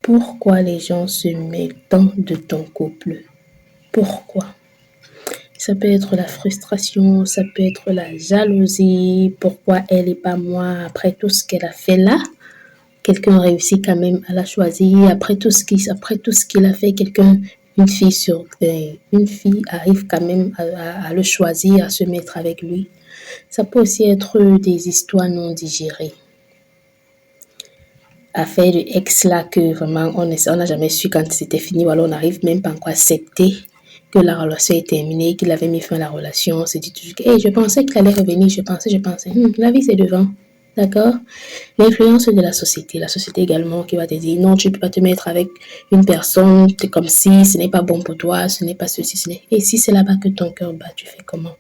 pourquoi les gens se méfiant de ton couple. Pourquoi? Ça peut être la frustration, ça peut être la jalousie. Pourquoi elle et pas moi? Après tout ce qu'elle a fait là, quelqu'un réussit quand même à la choisir. Après tout ce qu'il a fait, une fille arrive quand même à le choisir, à se mettre avec lui. Ça peut aussi être des histoires non digérées. Affaire de ex là que vraiment on n'a jamais su quand c'était fini, ou alors on n'arrive même pas encore à accepter que la relation est terminée, qu'il avait mis fin à la relation. On se dit toujours que je pensais qu'il allait revenir, je pensais. La vie c'est devant, d'accord? L'influence de la société également qui va te dire non, tu ne peux pas te mettre avec une personne, c'est comme si ce n'est pas bon pour toi, ce n'est pas ceci, et si c'est là-bas que ton cœur bat, tu fais comment?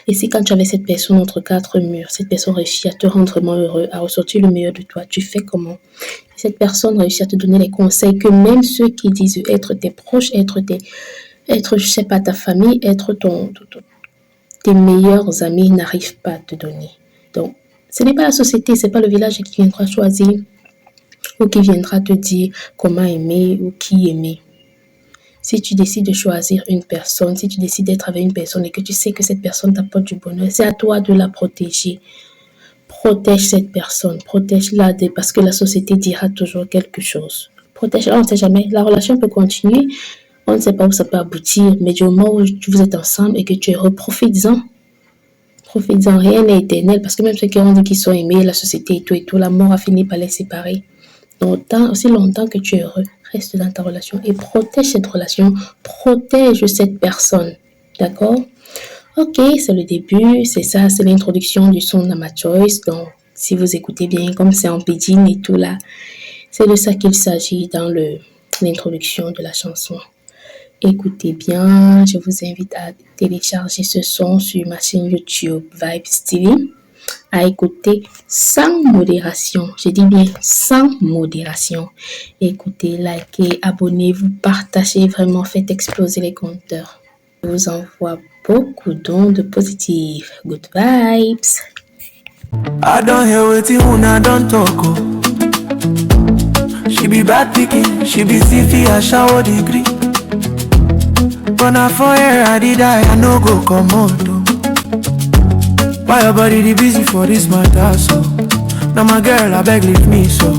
Et si quand tu avais cette personne entre quatre murs, cette personne réussit à te rendre vraiment heureux, à ressortir le meilleur de toi, tu fais comment? Cette personne réussit à te donner les conseils que même ceux qui disent être tes proches, être je sais pas, ta famille, être tes meilleurs amis n'arrivent pas à te donner. Donc, ce n'est pas la société, c'est pas le village qui viendra choisir ou qui viendra te dire comment aimer ou qui aimer. Si tu décides de choisir une personne, si tu décides d'être avec une personne et que tu sais que cette personne t'apporte du bonheur, c'est à toi de la protéger. Protège cette personne, protège-la parce que la société dira toujours quelque chose. Protège-la, on ne sait jamais. La relation peut continuer, on ne sait pas où ça peut aboutir, mais du moment où vous êtes ensemble et que tu es heureux, profites-en. Profites-en, rien n'est éternel, parce que même ceux qui ont dit qu'ils sont aimés, la société et tout, la mort a fini par les séparer. Donc, aussi longtemps que tu es heureux, reste dans ta relation et protège cette relation, protège cette personne, d'accord? Ok, c'est le début, c'est ça, c'est l'introduction du son Nama Choice. Donc, si vous écoutez bien, comme c'est en pidgin et tout là, c'est de ça qu'il s'agit dans l'introduction de la chanson. Écoutez bien, je vous invite à télécharger ce son sur ma chaîne YouTube Vibes TV, à écouter sans modération. Je dis bien sans modération. Écoutez, likez, abonnez-vous, partagez, vraiment faites exploser les compteurs. Je vous envoie beaucoup d'ondes positives. Good vibes. I don't hear what you wanna don't talk. She be bad picking, she be thiefy, I shower degree. But now for her I did I no go come out. Why your body the busy for this matter so? Now my girl I beg leave me so.